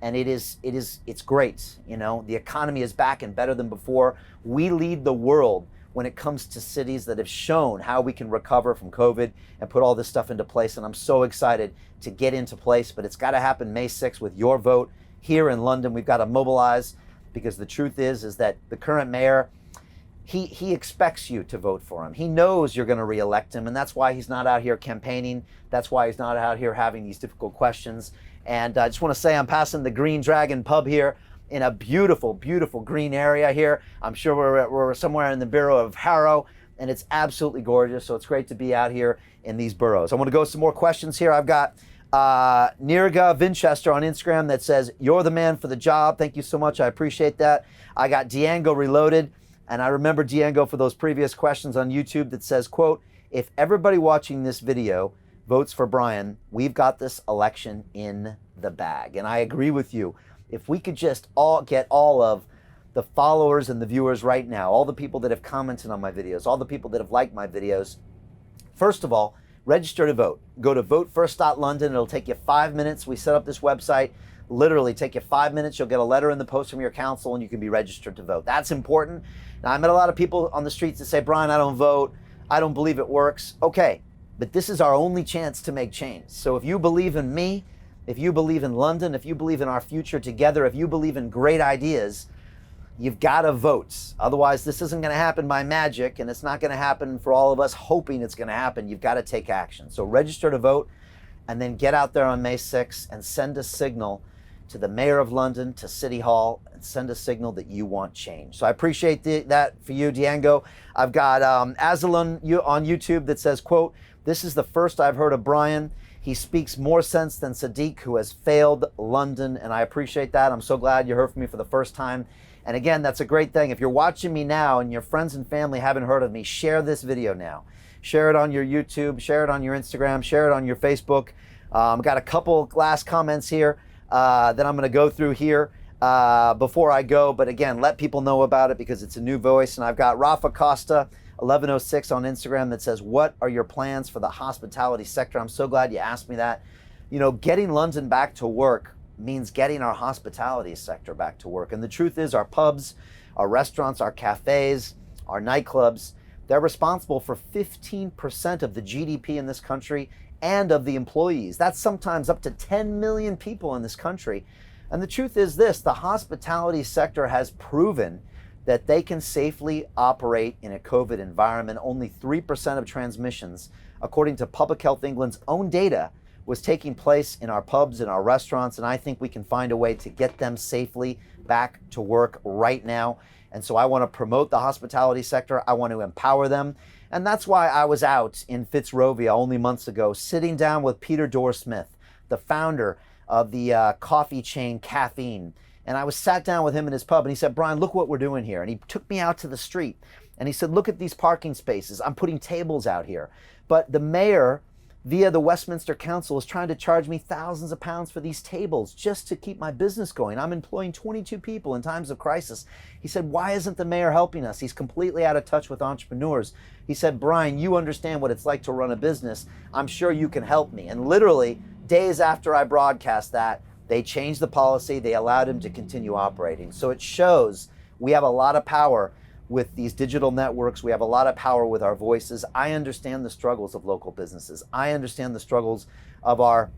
Speaker 1: and it's great. You know, the economy is back and better than before. We lead the world when it comes to cities that have shown how we can recover from COVID and put all this stuff into place. And I'm so excited to get into place, but it's got to happen May 6th with your vote here in London. We've got to mobilize, because the truth is that the current mayor, he expects you to vote for him. He knows you're going to reelect him, and that's why he's not out here campaigning. That's why he's not out here having these difficult questions. And I just want to say I'm passing the Green Dragon pub here in a beautiful, beautiful green area here. I'm sure we're somewhere in the borough of Harrow, and it's absolutely gorgeous. So it's great to be out here in these boroughs. I want to go some more questions here. I've got Nirga Vinchester on Instagram that says, you're the man for the job. Thank you so much. I appreciate that. I got Diango Reloaded, and I remember Diango for those previous questions on YouTube that says, quote, if everybody watching this video votes for Brian, we've got this election in the bag. And I agree with you. If we could just all get all of the followers and the viewers right now, all the people that have commented on my videos, all the people that have liked my videos, first of all, register to vote. Go to votefirst.london. It'll take you 5 minutes. We set up this website, literally take you 5 minutes. You'll get a letter in the post from your council and you can be registered to vote. That's important. Now, I met a lot of people on the streets that say, Brian, I don't vote. I don't believe it works. Okay, but this is our only chance to make change. So if you believe in me, if you believe in London, if you believe in our future together, if you believe in great ideas, you've got to vote. Otherwise, this isn't going to happen by magic, and it's not going to happen for all of us hoping it's going to happen. You've got to take action. So register to vote, and then get out there on May 6th and send a signal to the Mayor of London, to City Hall, and send a signal that you want change. So I appreciate that for you, Diango. I've got Azalon on YouTube that says, quote, this is the first I've heard of Brian. He speaks more sense than Sadiq, who has failed London, and I appreciate that. I'm so glad you heard from me for the first time. And again, that's a great thing. If you're watching me now and your friends and family haven't heard of me, share this video now. Share it on your YouTube, share it on your Instagram, share it on your Facebook. I've got a couple last comments here that I'm going to go through here before I go. But again, let people know about it because it's a new voice. And I've got Rafa Costa 1106 on Instagram that says, what are your plans for the hospitality sector? I'm so glad you asked me that. You know, getting London back to work means getting our hospitality sector back to work. And the truth is our pubs, our restaurants, our cafes, our nightclubs, they're responsible for 15% of the GDP in this country and of the employees. That's sometimes up to 10 million people in this country. And the truth is this, the hospitality sector has proven that they can safely operate in a COVID environment. Only 3% of transmissions, according to Public Health England's own data, was taking place in our pubs and our restaurants, and I think we can find a way to get them safely back to work right now. And so I want to promote the hospitality sector. I want to empower them. And that's why I was out in Fitzrovia only months ago, sitting down with Peter Dorr-Smith, the founder of the coffee chain Caffeine. And I was sat down with him in his pub, and he said, Brian, look what we're doing here. And he took me out to the street, and he said, look at these parking spaces. I'm putting tables out here. But the mayor, via the Westminster Council, is trying to charge me thousands of pounds for these tables just to keep my business going. I'm employing 22 people in times of crisis. He said, why isn't the mayor helping us? He's completely out of touch with entrepreneurs. He said, Brian, you understand what it's like to run a business. I'm sure you can help me. And literally, days after I broadcast that, they changed the policy. They allowed him to continue operating. So it shows we have a lot of power with these digital networks. We have a lot of power with our voices. I understand the struggles of local businesses. I understand the struggles of our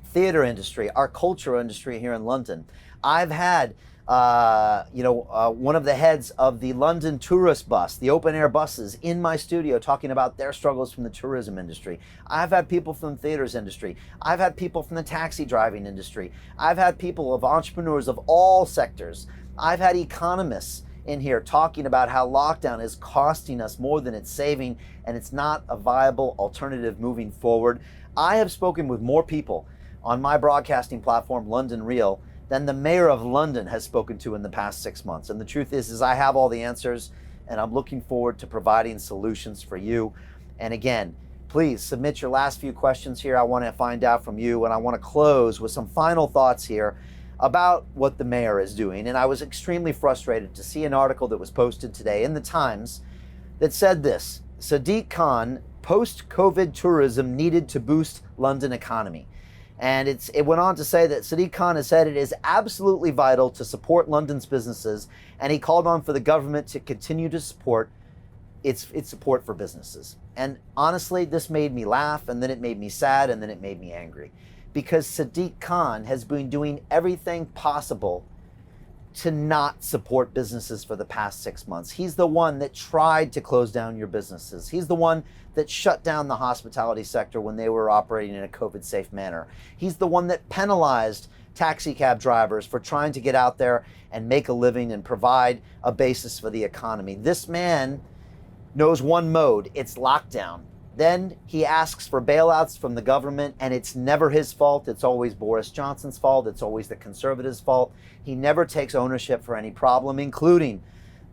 Speaker 1: theater industry, our culture industry here in London. I've had one of the heads of the London tourist bus, the open air buses, in my studio talking about their struggles from the tourism industry. I've had people from the theaters industry. I've had people from the taxi driving industry. I've had people of entrepreneurs of all sectors. I've had economists in here talking about how lockdown is costing us more than it's saving, and it's not a viable alternative moving forward. I have spoken with more people on my broadcasting platform, London Real, than the mayor of London has spoken to in the past 6 months. And the truth is I have all the answers, and I'm looking forward to providing solutions for you. And again, please submit your last few questions here. I want to find out from you, and I want to close with some final thoughts here about what the mayor is doing. And I was extremely frustrated to see an article that was posted today in the Times that said this: Sadiq Khan, post-COVID tourism needed to boost London economy. And it went on to say that Sadiq Khan has said it is absolutely vital to support London's businesses, and he called on for the government to continue to support its support for businesses. And honestly, this made me laugh, and then it made me sad, and then it made me angry. Because Sadiq Khan has been doing everything possible to not support businesses for the past 6 months. He's the one that tried to close down your businesses. He's the one that shut down the hospitality sector when they were operating in a COVID-safe manner. He's the one that penalized taxi cab drivers for trying to get out there and make a living and provide a basis for the economy. This man knows one mode: it's lockdown. Then he asks for bailouts from the government, and it's never his fault. It's always Boris Johnson's fault. It's always the Conservatives' fault. He never takes ownership for any problem, including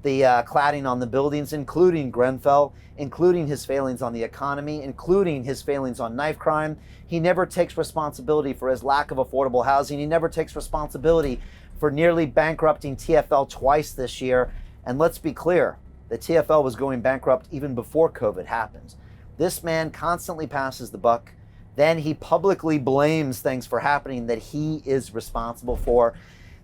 Speaker 1: the cladding on the buildings, including Grenfell, including his failings on the economy, including his failings on knife crime. He never takes responsibility for his lack of affordable housing. He never takes responsibility for nearly bankrupting TfL twice this year. And let's be clear, the TfL was going bankrupt even before COVID happened. This man constantly passes the buck. Then he publicly blames things for happening that he is responsible for.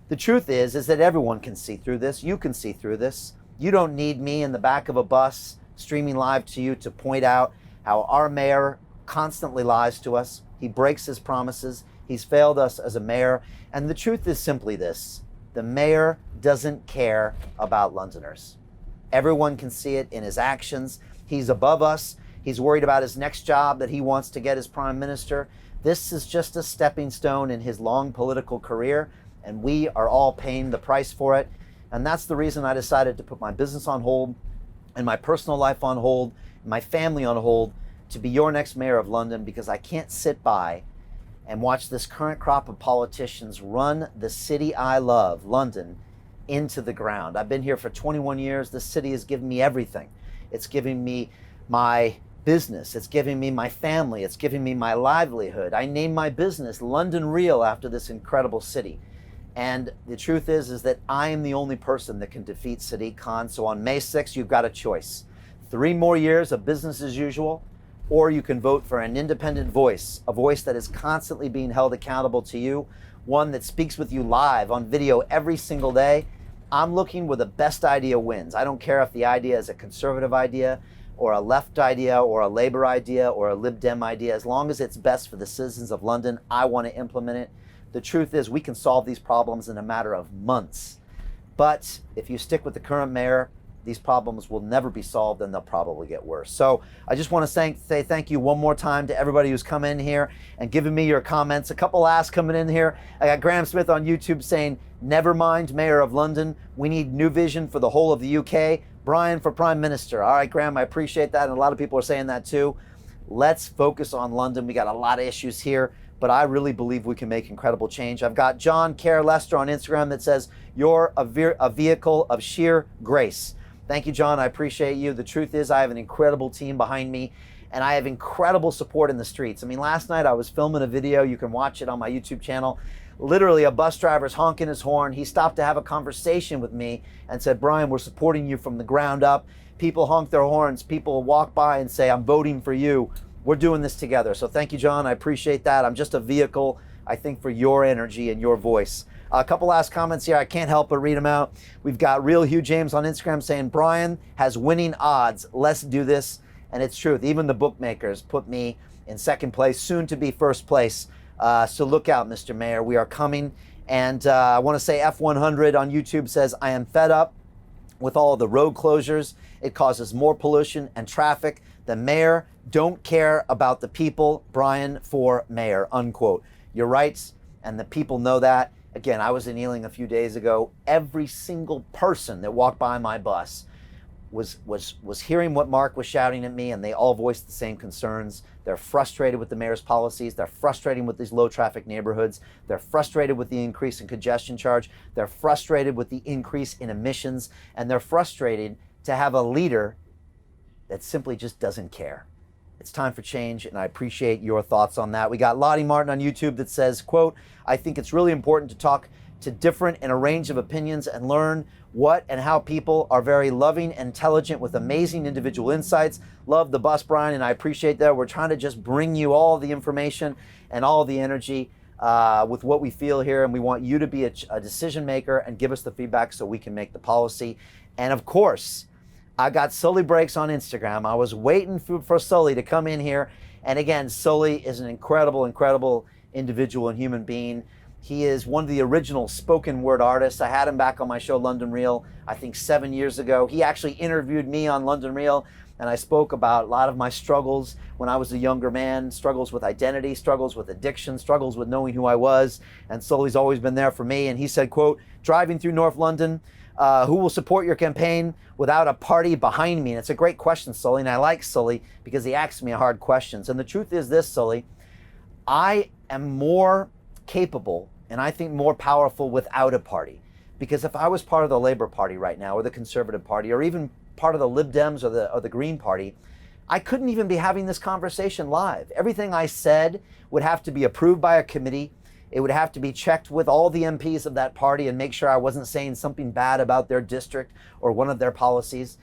Speaker 1: The truth is that everyone can see through this. You can see through this. You don't need me in the back of a bus streaming live to you to point out how our mayor constantly lies to us. He breaks his promises. He's failed us as a mayor. And the truth is simply this: the mayor doesn't care about Londoners. Everyone can see it in his actions. He's above us. He's worried about his next job that he wants to get as prime minister. This is just a stepping stone in his long political career, and we are all paying the price for it. And that's the reason I decided to put my business on hold and my personal life on hold, and my family on hold, to be your next mayor of London, because I can't sit by and watch this current crop of politicians run the city I love, London, into the ground. I've been here for 21 years. This city has given me everything. It's giving me my business. It's giving me my family. It's giving me my livelihood. I named my business London Real after this incredible city. And the truth is that I am the only person that can defeat Sadiq Khan. So on May 6th, you've got a choice: 3 more years of business as usual, or you can vote for an independent voice, a voice that is constantly being held accountable to you, one that speaks with you live on video every single day. I'm looking where the best idea wins. I don't care if the idea is a conservative idea or a left idea or a Labour idea or a Lib Dem idea. As long as it's best for the citizens of London, I want to implement it. The truth is we can solve these problems in a matter of months. But if you stick with the current mayor, these problems will never be solved and they'll probably get worse. So I just want to say thank you one more time to everybody who's come in here and given me your comments. A couple asks coming in here. I got Graham Smith on YouTube saying, never mind, Mayor of London. We need new vision for the whole of the UK. Brian for Prime Minister. All right, Graham, I appreciate that. And a lot of people are saying that too. Let's focus on London. We got a lot of issues here, but I really believe we can make incredible change. I've got John Care Lester on Instagram that says, you're a vehicle of sheer grace. Thank you, John. I appreciate you. The truth is I have an incredible team behind me and I have incredible support in the streets. I mean, last night I was filming a video. You can watch it on my YouTube channel. Literally a bus driver's honking his horn. He stopped to have a conversation with me and said, Brian, we're supporting you from the ground up. People honk their horns. People walk by and say, I'm voting for you. We're doing this together. So thank you, John. I appreciate that. I'm just a vehicle, I think, for your energy and your voice. A couple last comments here. I can't help but read them out. We've got Real Hugh James on Instagram saying, Brian has winning odds. Let's do this. And it's truth. Even the bookmakers put me in second place, soon to be first place. So look out, Mr. Mayor. We are coming. And I want to say F100 on YouTube says, I am fed up with all the road closures. It causes more pollution and traffic. The mayor don't care about the people. Brian for mayor, unquote. You're right. And the people know that. Again, I was in Ealing a few days ago. Every single person that walked by my bus was hearing what Mark was shouting at me, and they all voiced the same concerns. They're frustrated with the mayor's policies. They're frustrated with these low traffic neighborhoods. They're frustrated with the increase in congestion charge. They're frustrated with the increase in emissions, and they're frustrated to have a leader that simply just doesn't care. It's time for change, and I appreciate your thoughts on that. We got Lottie Martin on YouTube that says, quote, I think it's really important to talk to different and a range of opinions and learn what and how people are very loving, intelligent, with amazing individual insights. Love the bus, Brian, and I appreciate that. We're trying to just bring you all the information and all the energy with what we feel here, and we want you to be a decision maker and give us the feedback so we can make the policy. And of course, I got Sully Breaks on Instagram. I was waiting for Sully to come in here. And again, Sully is an incredible, incredible individual and human being. He is one of the original spoken word artists. I had him back on my show, London Real, I think 7 years ago. He actually interviewed me on London Real, and I spoke about a lot of my struggles when I was a younger man, struggles with identity, struggles with addiction, struggles with knowing who I was. And Sully's always been there for me. And he said, quote, driving through North London, who will support your campaign without a party behind me? And it's a great question, Sully, and I like Sully because he asks me hard questions. And the truth is this, Sully, I am more capable and I think more powerful without a party. Because if I was part of the Labour Party right now, or the Conservative Party, or even part of the Lib Dems or the Green Party, I couldn't even be having this conversation live. Everything I said would have to be approved by a committee. It would have to be checked with all the MPs of that party and make sure I wasn't saying something bad about their district or one of their policies.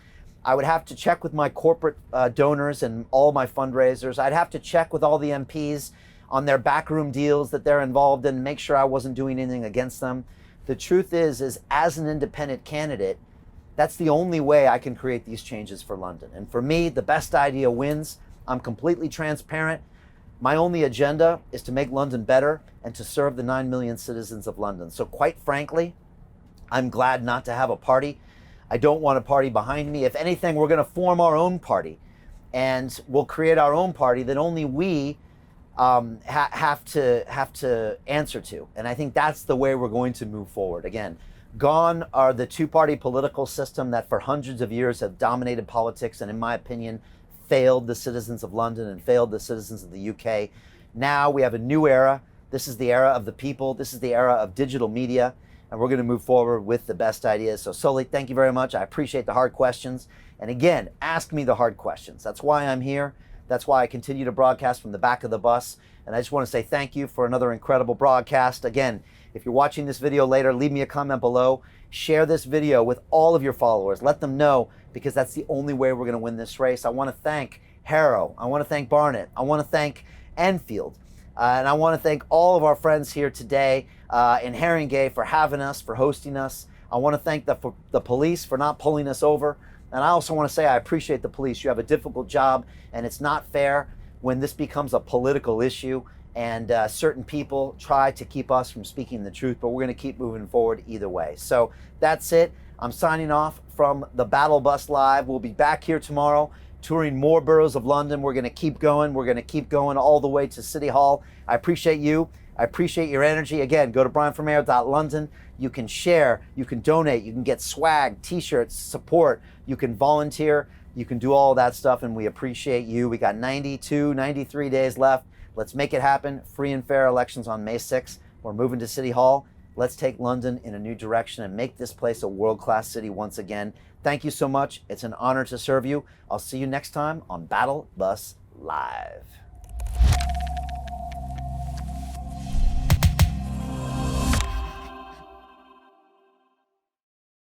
Speaker 1: I would have to check with my corporate donors and all my fundraisers. I'd have to check with all the MPs on their backroom deals that they're involved in and make sure I wasn't doing anything against them. The truth is as an independent candidate, that's the only way I can create these changes for London. And for me, the best idea wins. I'm completely transparent. My only agenda is to make London better and to serve the 9 million citizens of London. So quite frankly, I'm glad not to have a party. I don't want a party behind me. If anything, we're going to form our own party and we'll create our own party that only we have to answer to. And I think that's the way we're going to move forward. Again, gone are the two-party political system that for hundreds of years have dominated politics and, in my opinion, failed the citizens of London and failed the citizens of the UK. Now we have a new era. This is the era of the people. This is the era of digital media. And we're going to move forward with the best ideas. So Sully, thank you very much. I appreciate the hard questions. And again, ask me the hard questions. That's why I'm here. That's why I continue to broadcast from the back of the bus. And I just want to say thank you for another incredible broadcast. Again, if you're watching this video later, leave me a comment below. Share this video with all of your followers. Let them know, because that's the only way we're going to win this race. I want to thank Harrow. I want to thank Barnet. I want to thank Enfield. And I want to thank all of our friends here today in Haringey for having us, for hosting us. I want to thank the police for not pulling us over. And I also want to say I appreciate the police. You have a difficult job, and it's not fair when this becomes a political issue and certain people try to keep us from speaking the truth, but we're going to keep moving forward either way. So that's it. I'm signing off from the Battle Bus Live. We'll be back here tomorrow touring more boroughs of London. We're going to keep going. We're going to keep going all the way to City Hall. I appreciate you. I appreciate your energy. Again, go to brianformayor.london. You can share, you can donate, you can get swag, t-shirts, support, you can volunteer, you can do all that stuff, and we appreciate you. We got 92, 93 days left. Let's make it happen. Free and fair elections on May 6th. We're moving to City Hall. Let's take London in a new direction and make this place a world-class city once again. Thank you so much. It's an honor to serve you. I'll see you next time on Battle Bus Live.